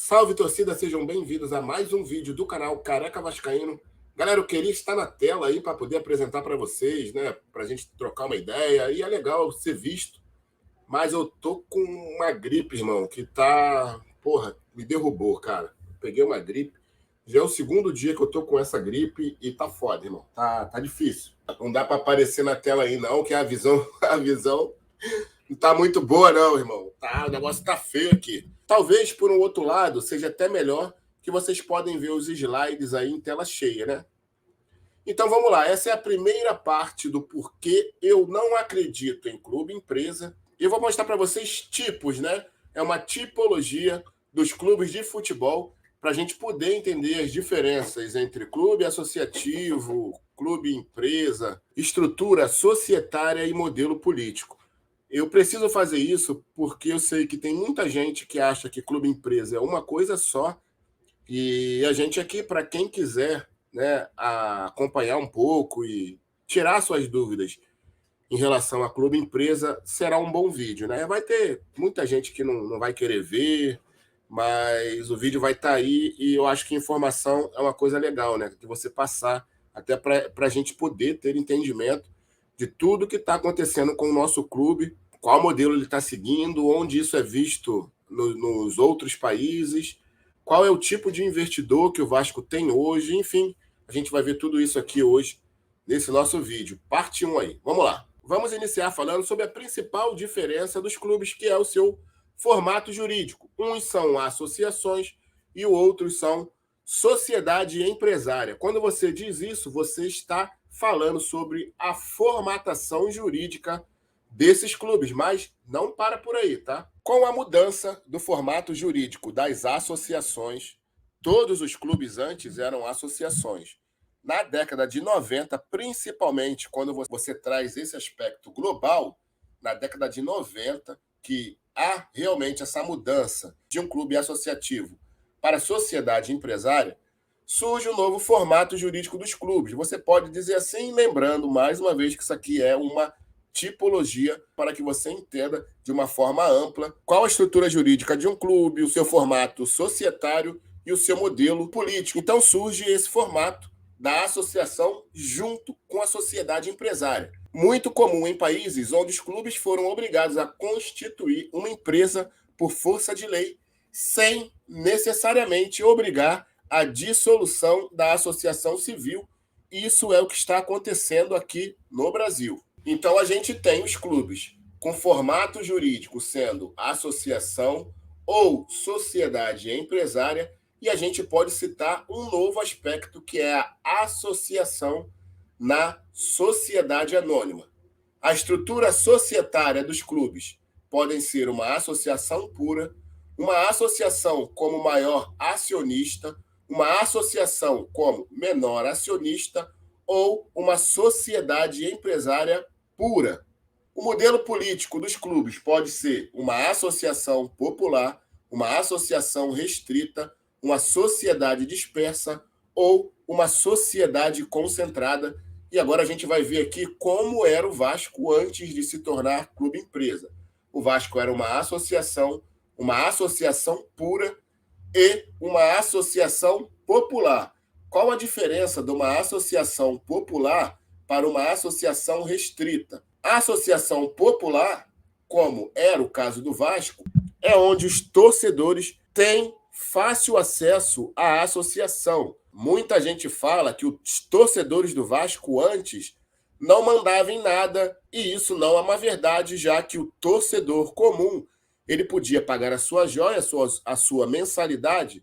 Salve, torcida, sejam bem-vindos a mais um vídeo do canal Careca Vascaíno. Galera, eu queria estar na tela aí para poder apresentar para vocês, né? Para a gente trocar uma ideia. E é legal ser visto, mas eu tô com uma gripe, irmão, que tá, porra, me derrubou, cara. Peguei uma gripe. Já é o segundo dia que eu tô com essa gripe e tá foda, irmão. Tá difícil. Não dá para aparecer na tela aí, não, que a visão, a visão não tá muito boa, não, irmão. O negócio tá feio aqui. Talvez, por um outro lado, seja até melhor que vocês podem ver os slides aí em tela cheia, né? Então vamos lá, essa é a primeira parte do porquê eu não acredito em clube empresa. E eu vou mostrar para vocês tipos, né? É uma tipologia dos clubes de futebol para a gente poder entender as diferenças entre clube associativo, clube empresa, estrutura societária e modelo político. Eu preciso fazer isso porque eu sei que tem muita gente que acha que clube empresa é uma coisa só e a gente aqui, para quem quiser, né, acompanhar um pouco e tirar suas dúvidas em relação a clube empresa, será um bom vídeo, né? Vai ter muita gente que não vai querer ver, mas o vídeo vai estar aí e eu acho que informação é uma coisa legal, né? De você passar até para a gente poder ter entendimento de tudo que está acontecendo com o nosso clube, qual modelo ele está seguindo, onde isso é visto nos outros países, qual é o tipo de investidor que o Vasco tem hoje, enfim, a gente vai ver tudo isso aqui hoje nesse nosso vídeo. Parte 1 aí. Vamos lá. Vamos iniciar falando sobre a principal diferença dos clubes, que é o seu formato jurídico. Uns são associações e outros são sociedade empresária. Quando você diz isso, você está falando sobre a formatação jurídica desses clubes, mas não para por aí, tá? Com a mudança do formato jurídico das associações, todos os clubes antes eram associações. Na década de 90, principalmente quando você traz esse aspecto global, na década de 90, que há realmente essa mudança de um clube associativo para a sociedade empresária, surge um novo formato jurídico dos clubes. Você pode dizer assim, lembrando mais uma vez que isso aqui é uma tipologia para que você entenda de uma forma ampla qual a estrutura jurídica de um clube, o seu formato societário e o seu modelo político. Então surge esse formato da associação junto com a sociedade empresária. Muito comum em países onde os clubes foram obrigados a constituir uma empresa por força de lei, sem necessariamente obrigar a dissolução da associação civil. Isso é o que está acontecendo aqui no Brasil. Então a gente tem os clubes com formato jurídico sendo associação ou sociedade empresária, e a gente pode citar um novo aspecto que é a associação na sociedade anônima. A estrutura societária dos clubes podem ser uma associação pura, uma associação como maior acionista, uma associação como menor acionista ou uma sociedade empresária pura. O modelo político dos clubes pode ser uma associação popular, uma associação restrita, uma sociedade dispersa ou uma sociedade concentrada. E agora a gente vai ver aqui como era o Vasco antes de se tornar clube empresa. O Vasco era uma associação pura e uma associação popular. Qual a diferença de uma associação popular para uma associação restrita? A associação popular, como era o caso do Vasco, é onde os torcedores têm fácil acesso à associação. Muita gente fala que os torcedores do Vasco antes não mandavam em nada, e isso não é uma verdade, já que o torcedor comum ele podia pagar a sua joia, a sua mensalidade,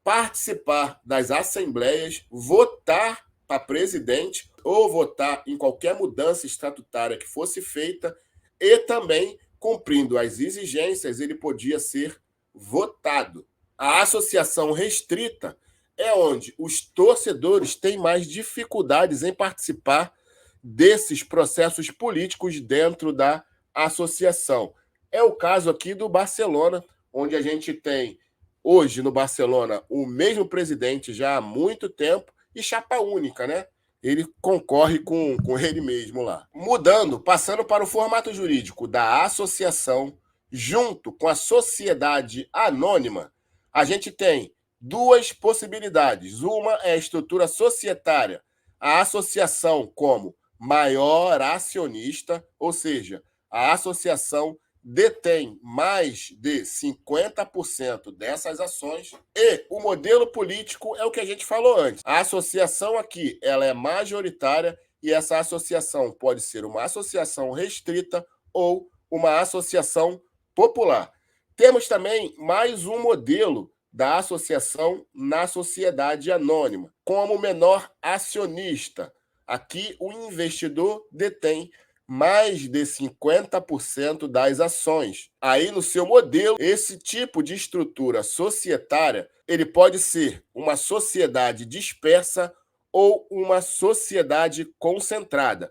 participar das assembleias, votar para presidente ou votar em qualquer mudança estatutária que fosse feita e também, cumprindo as exigências, ele podia ser votado. A associação restrita é onde os torcedores têm mais dificuldades em participar desses processos políticos dentro da associação. É o caso aqui do Barcelona, onde a gente tem hoje no Barcelona o mesmo presidente já há muito tempo e chapa única, né? Ele concorre com ele mesmo lá. Mudando, passando para o formato jurídico da associação junto com a sociedade anônima, a gente tem duas possibilidades. Uma é a estrutura societária, a associação como maior acionista, ou seja, a associação detém mais de 50% dessas ações, e o modelo político é o que a gente falou antes. A associação aqui, ela é majoritária, e essa associação pode ser uma associação restrita ou uma associação popular. Temos também mais um modelo da associação na sociedade anônima, como menor acionista. Aqui o investidor detém mais de 50% das ações. Aí no seu modelo, esse tipo de estrutura societária, ele pode ser uma sociedade dispersa ou uma sociedade concentrada.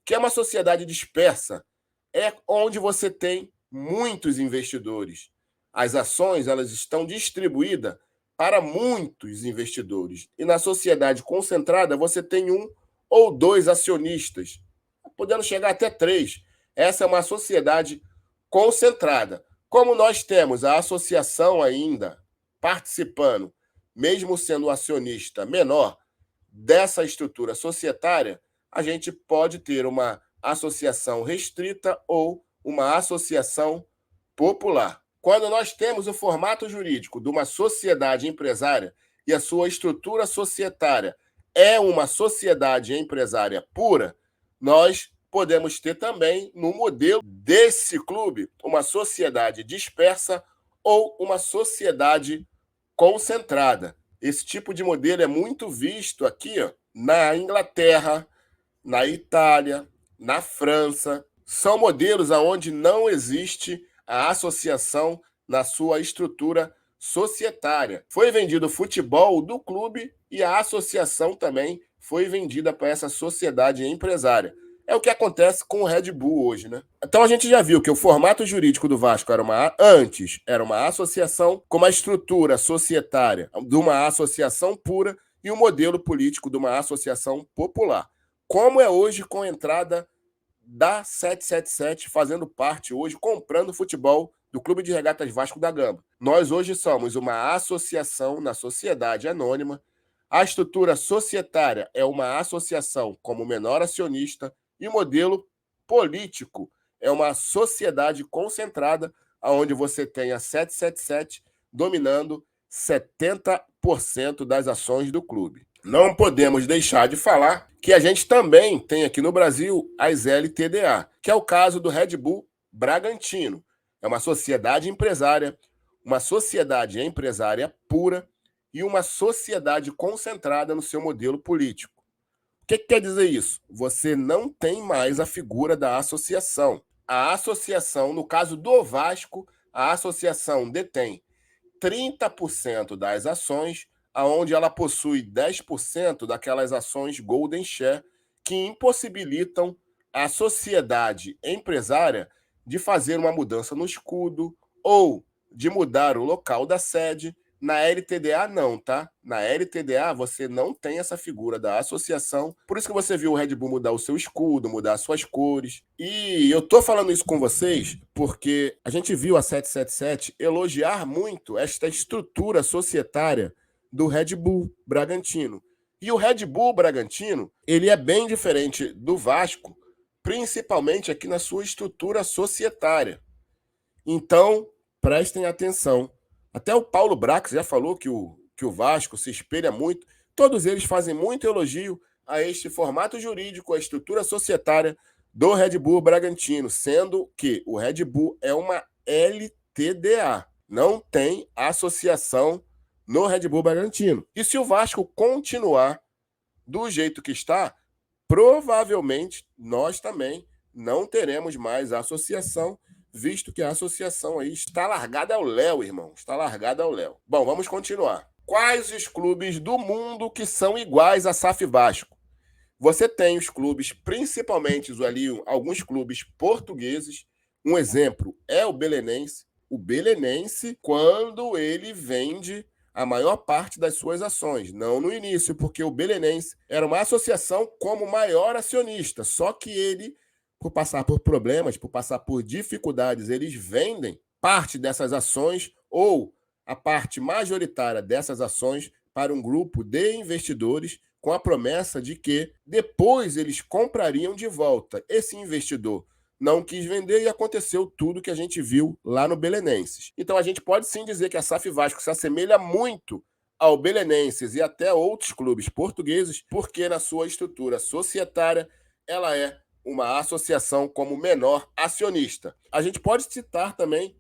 O que é uma sociedade dispersa? É onde você tem muitos investidores. As ações, elas estão distribuídas para muitos investidores. E na sociedade concentrada, você tem um ou dois acionistas, podendo chegar até 3. Essa é uma sociedade concentrada. Como nós temos a associação ainda participando, mesmo sendo um acionista menor, dessa estrutura societária, a gente pode ter uma associação restrita ou uma associação popular. Quando nós temos o formato jurídico de uma sociedade empresária e a sua estrutura societária é uma sociedade empresária pura, nós podemos ter também, no modelo desse clube, uma sociedade dispersa ou uma sociedade concentrada. Esse tipo de modelo é muito visto aqui, ó, na Inglaterra, na Itália, na França. São modelos onde não existe a associação na sua estrutura societária. Foi vendido o futebol do clube e a associação também foi vendida para essa sociedade empresária. É o que acontece com o Red Bull hoje, né? Então a gente já viu que o formato jurídico do Vasco antes era uma associação com uma estrutura societária de uma associação pura e um modelo político de uma associação popular. Como é hoje com a entrada da 777 fazendo parte hoje, comprando futebol do Clube de Regatas Vasco da Gama. Nós hoje somos uma associação na sociedade anônima. A estrutura societária é uma associação como menor acionista e o modelo político é uma sociedade concentrada, onde você tem a 777 dominando 70% das ações do clube. Não podemos deixar de falar que a gente também tem aqui no Brasil as LTDA, que é o caso do Red Bull Bragantino. É uma sociedade empresária pura e uma sociedade concentrada no seu modelo político. O que quer dizer isso? Você não tem mais a figura da associação. A associação, no caso do Vasco, a associação detém 30% das ações, aonde ela possui 10% daquelas ações Golden Share que impossibilitam a sociedade empresária de fazer uma mudança no escudo ou de mudar o local da sede. Na LTDA não, tá? Na LTDA você não tem essa figura da associação. Por isso que você viu o Red Bull mudar o seu escudo, mudar as suas cores. E eu tô falando isso com vocês porque a gente viu a 777 elogiar muito esta estrutura societária do Red Bull Bragantino. E o Red Bull Bragantino, ele é bem diferente do Vasco, principalmente aqui na sua estrutura societária. Então, prestem atenção. Até o Paulo Brax já falou que o Vasco se espelha muito. Todos eles fazem muito elogio a este formato jurídico, a estrutura societária do Red Bull Bragantino, sendo que o Red Bull é uma LTDA. Não tem associação no Red Bull Bragantino. E se o Vasco continuar do jeito que está, provavelmente nós também não teremos mais associação, visto que a associação aí está largada ao léu, irmão. Está largada ao léu. Bom, vamos continuar. Quais os clubes do mundo que são iguais a SAF Vasco? Você tem os clubes, principalmente ali, alguns clubes portugueses. Um exemplo é o Belenense. O Belenense, quando ele vende a maior parte das suas ações, não no início, porque o Belenense era uma associação como maior acionista, só que ele, por passar por problemas, por passar por dificuldades, eles vendem parte dessas ações ou a parte majoritária dessas ações para um grupo de investidores com a promessa de que depois eles comprariam de volta. Esse investidor não quis vender e aconteceu tudo que a gente viu lá no Belenenses. Então a gente pode sim dizer que a SAF Vasco se assemelha muito ao Belenenses e até outros clubes portugueses, porque na sua estrutura societária ela é uma associação como menor acionista. A gente pode citar também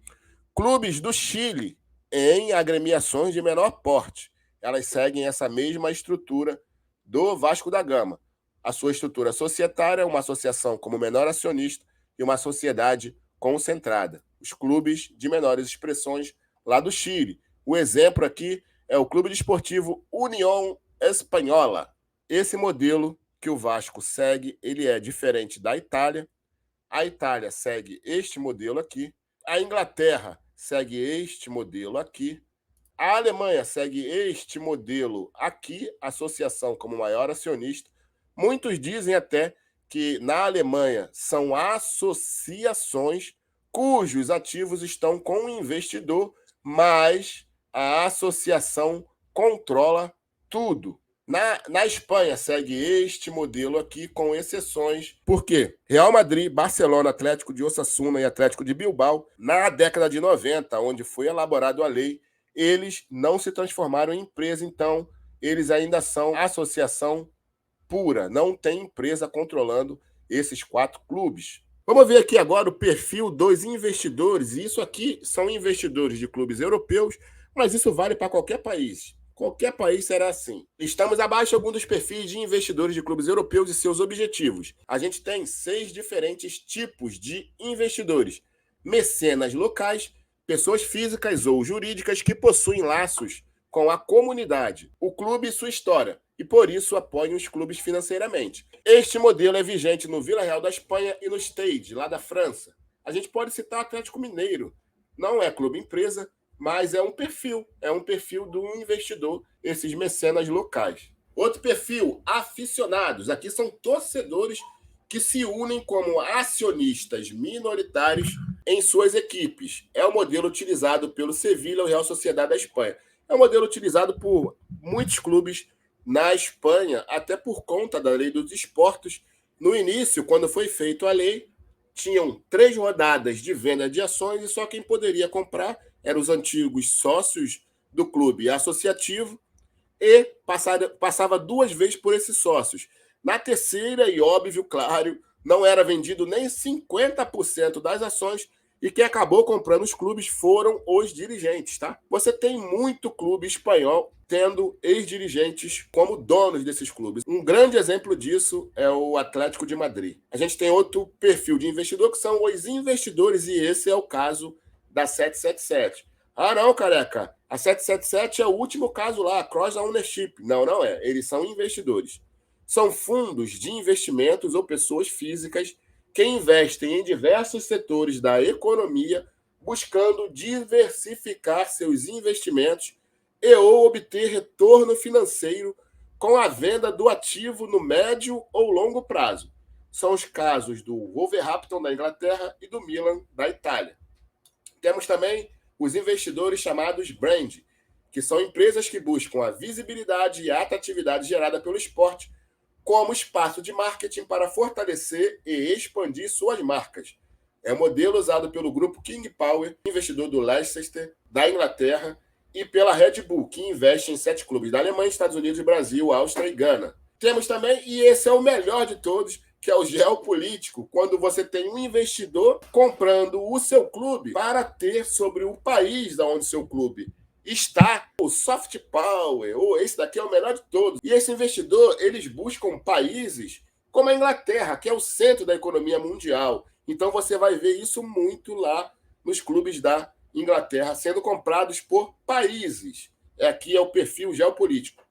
clubes do Chile em agremiações de menor porte. Elas seguem essa mesma estrutura do Vasco da Gama. A sua estrutura societária é uma associação como menor acionista e uma sociedade concentrada. Os clubes de menores expressões lá do Chile. O exemplo aqui é o Clube Desportivo União Espanhola. Esse modelo que o Vasco segue, ele é diferente da Itália. A Itália segue este modelo aqui. A Inglaterra segue este modelo aqui. A Alemanha segue este modelo aqui, associação como maior acionista. Muitos dizem até que na Alemanha são associações cujos ativos estão com o investidor, mas a associação controla tudo. Na Espanha segue este modelo aqui, com exceções. Por quê? Real Madrid, Barcelona, Atlético de Osasuna e Atlético de Bilbao, na década de 90, onde foi elaborada a lei, eles não se transformaram em empresa, então eles ainda são associação pura, não tem empresa controlando esses 4 clubes. Vamos ver aqui agora o perfil dos investidores, e isso aqui são investidores de clubes europeus, mas isso vale para qualquer país. Qualquer país será assim. Estamos abaixo de alguns dos perfis de investidores de clubes europeus e seus objetivos. A gente tem 6 diferentes tipos de investidores. Mecenas locais, pessoas físicas ou jurídicas que possuem laços com a comunidade, o clube e sua história, e por isso apoiam os clubes financeiramente. Este modelo é vigente no Vila Real da Espanha e no Stade, lá da França. A gente pode citar o Atlético Mineiro. Não é clube empresa, mas é um perfil do investidor, esses mecenas locais. Outro perfil, aficionados. Aqui são torcedores que se unem como acionistas minoritários em suas equipes. É o modelo utilizado pelo Sevilla e Real Sociedade da Espanha. É um modelo utilizado por muitos clubes na Espanha, até por conta da lei dos esportes. No início, quando foi feita a lei, tinham 3 rodadas de venda de ações e só quem poderia comprar eram os antigos sócios do clube associativo e passava 2 vezes por esses sócios. Na terceira, e óbvio, claro, não era vendido nem 50% das ações e quem acabou comprando os clubes foram os dirigentes, tá? Você tem muito clube espanhol tendo ex-dirigentes como donos desses clubes. Um grande exemplo disso é o Atlético de Madrid. A gente tem outro perfil de investidor que são os investidores e esse é o caso da 777. Ah, não, careca. A 777 é o último caso lá, Cross Ownership. Não, não é. Eles são investidores. São fundos de investimentos ou pessoas físicas que investem em diversos setores da economia, buscando diversificar seus investimentos e ou obter retorno financeiro com a venda do ativo no médio ou longo prazo. São os casos do Wolverhampton da Inglaterra e do Milan da Itália. Temos também os investidores chamados brand, que são empresas que buscam a visibilidade e a atratividade gerada pelo esporte como espaço de marketing para fortalecer e expandir suas marcas. É o modelo usado pelo grupo King Power, investidor do Leicester, da Inglaterra, e pela Red Bull, que investe em 7 clubes da Alemanha, Estados Unidos, Brasil, Áustria e Gana. Temos também, e esse é o melhor de todos, que é o geopolítico, quando você tem um investidor comprando o seu clube para ter sobre o país da onde seu clube está o soft power, ou esse daqui é o melhor de todos. E esse investidor, eles buscam países como a Inglaterra, que é o centro da economia mundial. Então você vai ver isso muito lá nos clubes da Inglaterra, sendo comprados por países. Aqui é o perfil geopolítico.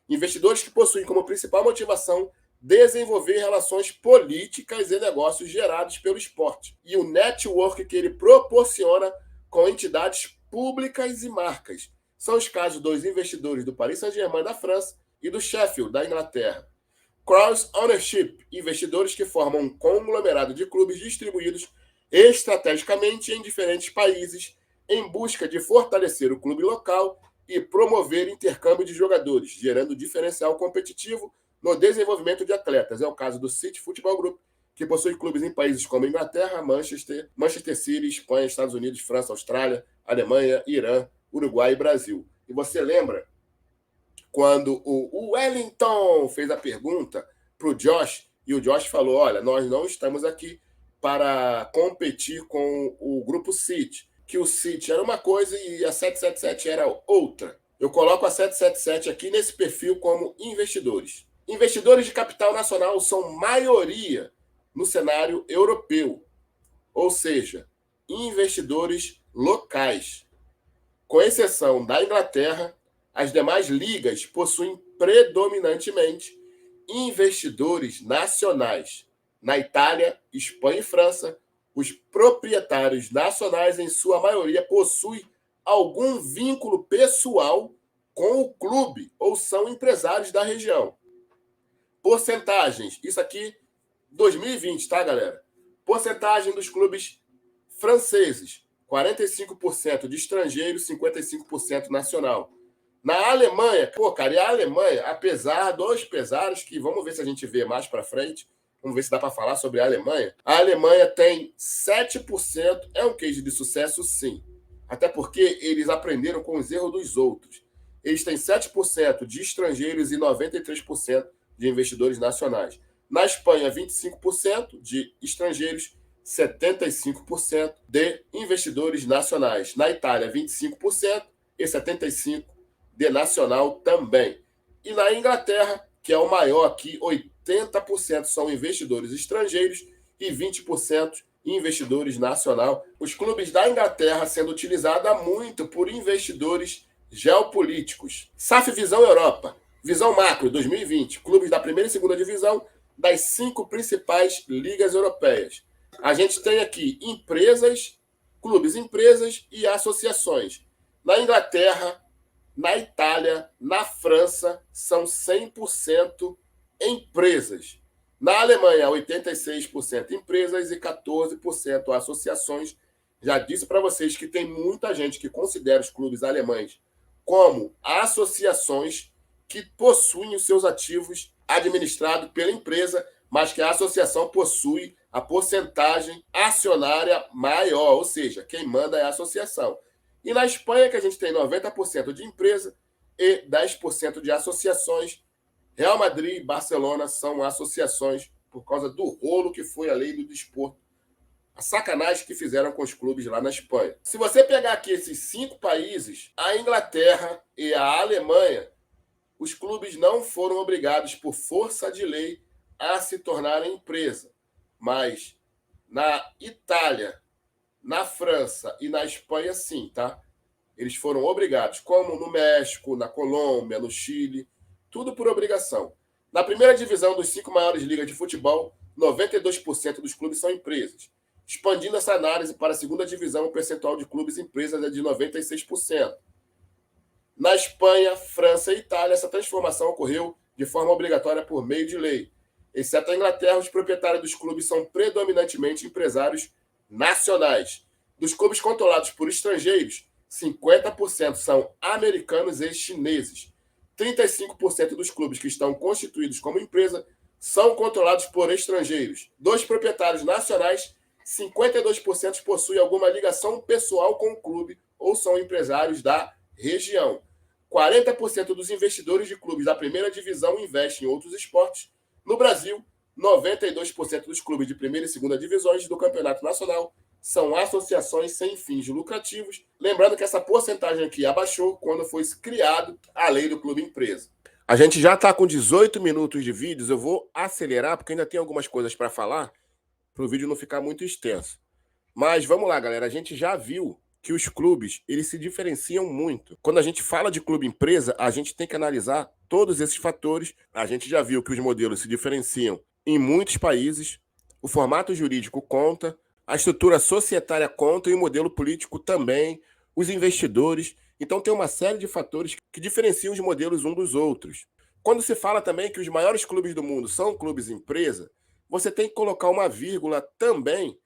Investidores que possuem como principal motivação desenvolver relações políticas e negócios gerados pelo esporte e o network que ele proporciona com entidades públicas e marcas. São os casos dos investidores do Paris Saint-Germain da França e do Sheffield da Inglaterra. Cross Ownership, investidores que formam um conglomerado de clubes distribuídos estrategicamente em diferentes países, em busca de fortalecer o clube local e promover intercâmbio de jogadores, gerando diferencial competitivo no desenvolvimento de atletas. É o caso do City Football Group, que possui clubes em países como Inglaterra, Manchester City, Espanha, Estados Unidos, França, Austrália, Alemanha, Irã, Uruguai e Brasil. E você lembra quando o Wellington fez a pergunta para o Josh, e o Josh falou, olha, nós não estamos aqui para competir com o Grupo City, que o City era uma coisa e a 777 era outra. Eu coloco a 777 aqui nesse perfil como investidores. Investidores de capital nacional são maioria no cenário europeu, ou seja, investidores locais. Com exceção da Inglaterra, as demais ligas possuem predominantemente investidores nacionais. Na Itália, Espanha e França, os proprietários nacionais, em sua maioria, possuem algum vínculo pessoal com o clube ou são empresários da região. Porcentagens, isso aqui 2020, tá, galera? Porcentagem dos clubes franceses, 45% de estrangeiro, 55% nacional. Na Alemanha, e a Alemanha, apesar dos pesares, que vamos ver se a gente vê mais para frente, vamos ver se dá para falar sobre a Alemanha tem 7%, é um case de sucesso, sim. Até porque eles aprenderam com os erros dos outros. Eles têm 7% de estrangeiros e 93% de investidores nacionais. Na Espanha, 25% de estrangeiros, 75% de investidores nacionais. Na Itália, 25% e 75% de nacional também. E na Inglaterra, que é o maior aqui, 80% são investidores estrangeiros e 20% investidores nacional. Os clubes da Inglaterra sendo utilizados há muito por investidores geopolíticos. SAF Visão Europa, Visão Macro 2020, clubes da primeira e segunda divisão das 5 principais ligas europeias. A gente tem aqui empresas, clubes, empresas e associações. Na Inglaterra, na Itália, na França, são 100% empresas. Na Alemanha, 86% empresas e 14% associações. Já disse para vocês que tem muita gente que considera os clubes alemães como associações que possuem os seus ativos administrados pela empresa, mas que a associação possui a porcentagem acionária maior, ou seja, quem manda é a associação. E na Espanha, que a gente tem 90% de empresa e 10% de associações, Real Madrid e Barcelona são associações por causa do rolo que foi a lei do desporto. A sacanagem que fizeram com os clubes lá na Espanha. Se você pegar aqui esses 5 países, a Inglaterra e a Alemanha, os clubes não foram obrigados por força de lei a se tornarem empresa. Mas na Itália, na França e na Espanha, sim, tá? Eles foram obrigados, como no México, na Colômbia, no Chile, tudo por obrigação. Na primeira divisão dos 5 maiores ligas de futebol, 92% dos clubes são empresas. Expandindo essa análise para a segunda divisão, o percentual de clubes e empresas é de 96%. Na Espanha, França e Itália, essa transformação ocorreu de forma obrigatória por meio de lei. Exceto a Inglaterra, os proprietários dos clubes são predominantemente empresários nacionais. Dos clubes controlados por estrangeiros, 50% são americanos e chineses. 35% dos clubes que estão constituídos como empresa são controlados por estrangeiros. Dos proprietários nacionais, 52% possuem alguma ligação pessoal com o clube ou são empresários da região. 40% dos investidores de clubes da primeira divisão investem em outros esportes. No Brasil, 92% dos clubes de primeira e segunda divisões do Campeonato Nacional são associações sem fins lucrativos. Lembrando que essa porcentagem aqui abaixou quando foi criado a lei do clube empresa. A gente já está com 18 minutos de vídeos, eu vou acelerar porque ainda tem algumas coisas para falar, para o vídeo não ficar muito extenso. Mas vamos lá, galera, a gente já viu que os clubes, eles se diferenciam muito. Quando a gente fala de clube empresa, a gente tem que analisar todos esses fatores. A gente já viu que os modelos se diferenciam em muitos países, o formato jurídico conta, a estrutura societária conta e o modelo político também, os investidores. Então tem uma série de fatores que diferenciam os modelos uns dos outros. Quando se fala também que os maiores clubes do mundo são clubes empresa, você tem que colocar uma vírgula também,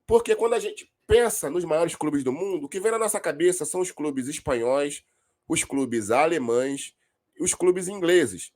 porque quando a gente pensa nos maiores clubes do mundo, o que vem na nossa cabeça são os clubes espanhóis, os clubes alemães e os clubes ingleses.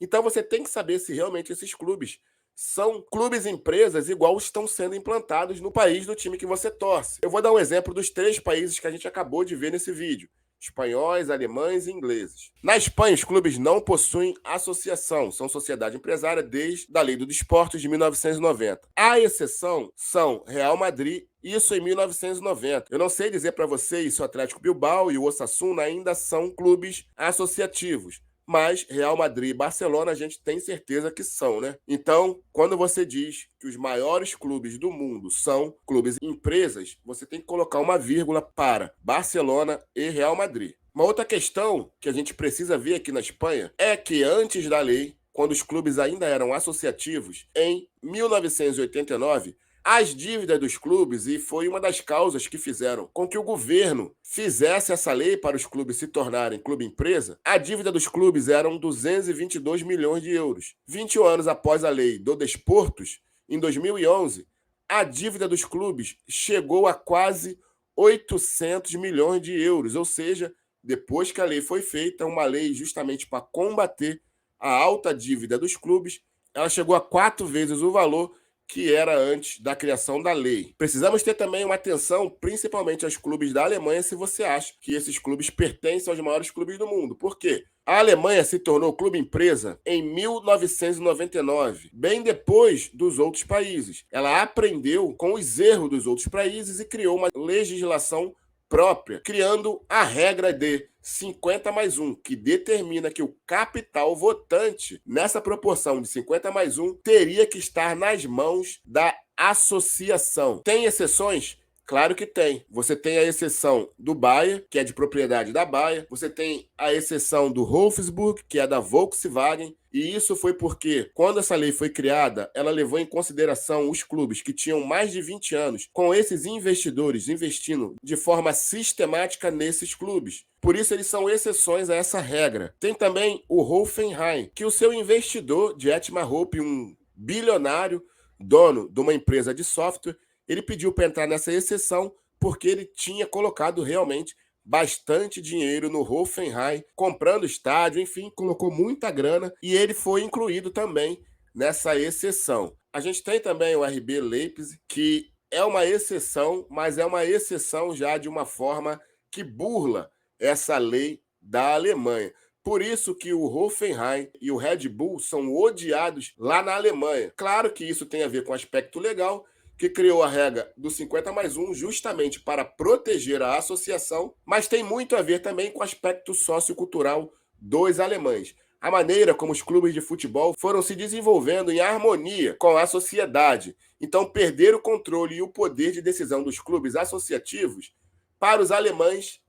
Então você tem que saber se realmente esses clubes são clubes empresas igual estão sendo implantados no país do time que você torce. Eu vou dar um exemplo dos 3 países que a gente acabou de ver nesse vídeo: espanhóis, alemães e ingleses. Na Espanha, os clubes não possuem associação, são sociedade empresária desde a Lei do Desporto de 1990. A exceção são Real Madrid, isso em 1990. Eu não sei dizer para vocês se o Atlético Bilbao e o Osasuna ainda são clubes associativos, mas Real Madrid e Barcelona a gente tem certeza que são, né? Então, quando você diz que os maiores clubes do mundo são clubes empresas, você tem que colocar uma vírgula para Barcelona e Real Madrid. Uma outra questão que a gente precisa ver aqui na Espanha é que antes da lei, quando os clubes ainda eram associativos, em 1989, as dívidas dos clubes, e foi uma das causas que fizeram com que o governo fizesse essa lei para os clubes se tornarem clube-empresa, a dívida dos clubes eram 222 milhões de euros. 21 anos após a lei do Desportos, em 2011, a dívida dos clubes chegou a quase 800 milhões de euros, ou seja, depois que a lei foi feita, uma lei justamente para combater a alta dívida dos clubes, ela chegou a 4 vezes o valor que era antes da criação da lei. Precisamos ter também uma atenção, principalmente aos clubes da Alemanha, se você acha que esses clubes pertencem aos maiores clubes do mundo. Por quê? A Alemanha se tornou clube-empresa em 1999, bem depois dos outros países. Ela aprendeu com os erros dos outros países e criou uma legislação própria, criando a regra de 50+1, que determina que o capital votante, nessa proporção de 50+1, teria que estar nas mãos da associação. Tem exceções? Claro que tem. Você tem a exceção do Bayer, que é de propriedade da Bayer. Você tem a exceção do Wolfsburg, que é da Volkswagen. E isso foi porque, quando essa lei foi criada, ela levou em consideração os clubes que tinham mais de 20 anos, com esses investidores investindo de forma sistemática nesses clubes. Por isso, eles são exceções a essa regra. Tem também o Hoffenheim, que o seu investidor, Dietmar Hopp, um bilionário, dono de uma empresa de software, ele pediu para entrar nessa exceção porque ele tinha colocado realmente bastante dinheiro no Hoffenheim, comprando estádio, enfim, colocou muita grana e ele foi incluído também nessa exceção. A gente tem também o RB Leipzig, que é uma exceção, mas é uma exceção já de uma forma que burla essa lei da Alemanha. Por isso que o Hoffenheim e o Red Bull são odiados lá na Alemanha. Claro que isso tem a ver com o aspecto legal, que criou a regra do 50+1 justamente para proteger a associação, mas tem muito a ver também com o aspecto sociocultural dos alemães. A maneira como os clubes de futebol foram se desenvolvendo em harmonia com a sociedade. Então, perder o controle e o poder de decisão dos clubes associativos, para os alemães,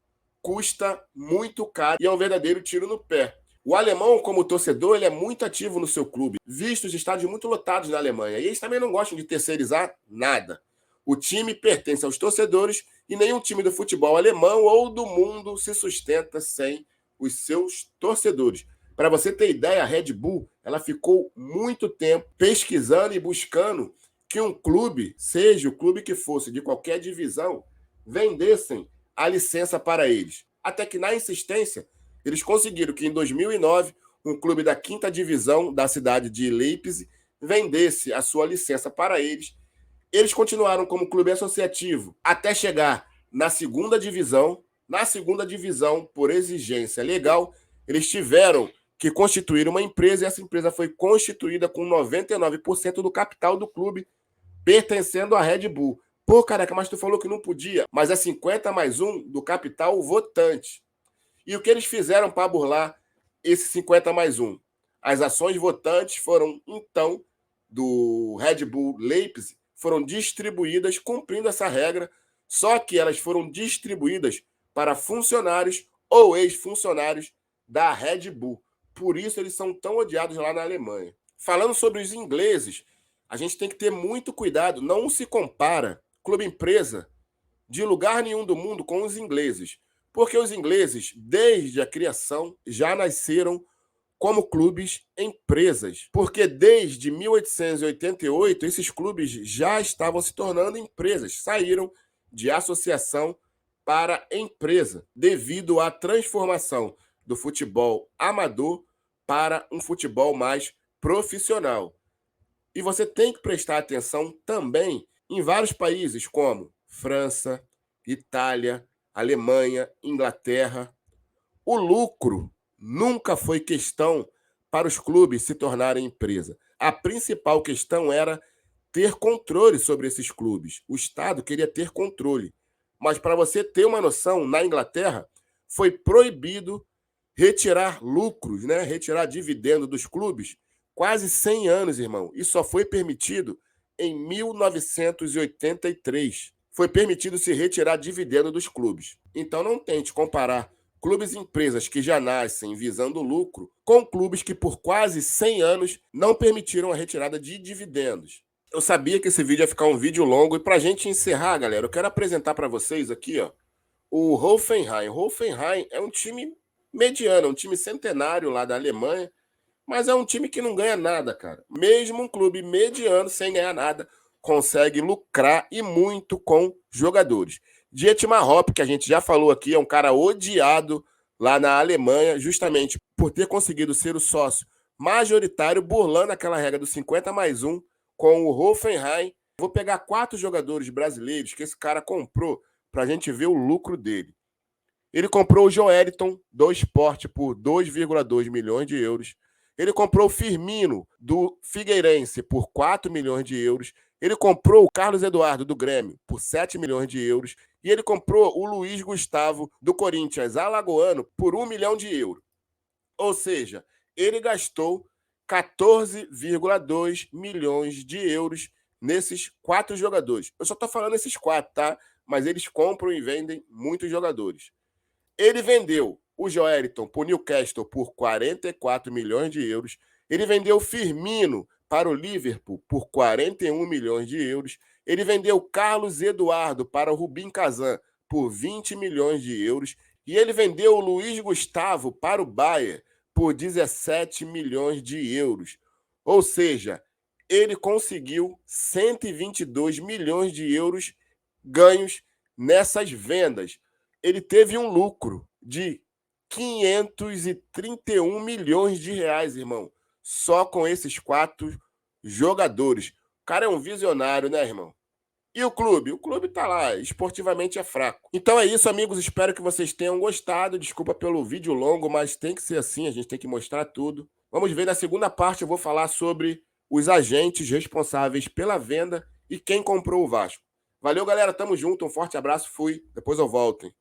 custa muito caro e é um verdadeiro tiro no pé. O alemão, como torcedor, ele é muito ativo no seu clube, visto os estádios muito lotados na Alemanha. E eles também não gostam de terceirizar nada. O time pertence aos torcedores e nenhum time do futebol alemão ou do mundo se sustenta sem os seus torcedores. Para você ter ideia, a Red Bull ela ficou muito tempo pesquisando e buscando que um clube, seja o clube que fosse, de qualquer divisão, vendessem a licença para eles. Até que, na insistência, eles conseguiram que, em 2009, um clube da 5ª divisão da cidade de Leipzig vendesse a sua licença para eles. Eles continuaram como clube associativo até chegar na 2ª divisão. Na 2ª divisão, por exigência legal, eles tiveram que constituir uma empresa e essa empresa foi constituída com 99% do capital do clube pertencendo à Red Bull. Pô, careca, mas tu falou que não podia. Mas é 50+1 do capital votante. E o que eles fizeram para burlar esse 50+1? As ações votantes foram, então, do Red Bull Leipzig, foram distribuídas cumprindo essa regra, só que elas foram distribuídas para funcionários ou ex-funcionários da Red Bull. Por isso eles são tão odiados lá na Alemanha. Falando sobre os ingleses, a gente tem que ter muito cuidado. Não se compara clube-empresa de lugar nenhum do mundo com os ingleses. Porque os ingleses, desde a criação, já nasceram como clubes empresas. Porque desde 1888, esses clubes já estavam se tornando empresas. Saíram de associação para empresa, devido à transformação do futebol amador para um futebol mais profissional. E você tem que prestar atenção também em vários países como França, Itália, Alemanha, Inglaterra. O lucro nunca foi questão para os clubes se tornarem empresa. A principal questão era ter controle sobre esses clubes. O Estado queria ter controle. Mas para você ter uma noção, na Inglaterra foi proibido retirar lucros, né? Retirar dividendo dos clubes, quase 100 anos, irmão. E só foi permitido em 1983. Foi permitido se retirar dividendo dos clubes. Então não tente comparar clubes e empresas que já nascem visando lucro com clubes que por quase 100 anos não permitiram a retirada de dividendos. Eu sabia que esse vídeo ia ficar um vídeo longo e para a gente encerrar, galera, eu quero apresentar para vocês aqui, ó, o Hoffenheim. O Hoffenheim é um time mediano, um time centenário lá da Alemanha, mas é um time que não ganha nada, cara. Mesmo um clube mediano, sem ganhar nada, consegue lucrar e muito com jogadores. Dietmar Hopp, que a gente já falou aqui, é um cara odiado lá na Alemanha, justamente por ter conseguido ser o sócio majoritário, burlando aquela regra do 50+1 com o Hoffenheim. Vou pegar 4 jogadores brasileiros que esse cara comprou para a gente ver o lucro dele. Ele comprou o Joelinton do Sport por 2,2 milhões de euros. Ele comprou o Firmino do Figueirense por 4 milhões de euros. Ele comprou o Carlos Eduardo do Grêmio por 7 milhões de euros. E ele comprou o Luiz Gustavo do Corinthians alagoano por 1 milhão de euros. Ou seja, ele gastou 14,2 milhões de euros nesses 4 jogadores. Eu só estou falando esses 4, tá? Mas eles compram e vendem muitos jogadores. Ele vendeu o Joelinton para o Newcastle por 44 milhões de euros. Ele vendeu o Firmino para o Liverpool por 41 milhões de euros. Ele vendeu o Carlos Eduardo para o Rubin Kazan por 20 milhões de euros. E ele vendeu o Luiz Gustavo para o Bayern por 17 milhões de euros. Ou seja, ele conseguiu 122 milhões de euros ganhos nessas vendas. Ele teve um lucro de 531 milhões de reais, irmão, só com esses 4 jogadores. O cara é um visionário, né, irmão? E o clube? O clube tá lá, esportivamente é fraco. Então é isso, amigos, espero que vocês tenham gostado. Desculpa pelo vídeo longo, mas tem que ser assim, a gente tem que mostrar tudo. Vamos ver, na segunda parte eu vou falar sobre os agentes responsáveis pela venda e quem comprou o Vasco. Valeu, galera, tamo junto, um forte abraço, fui, depois eu volto, hein?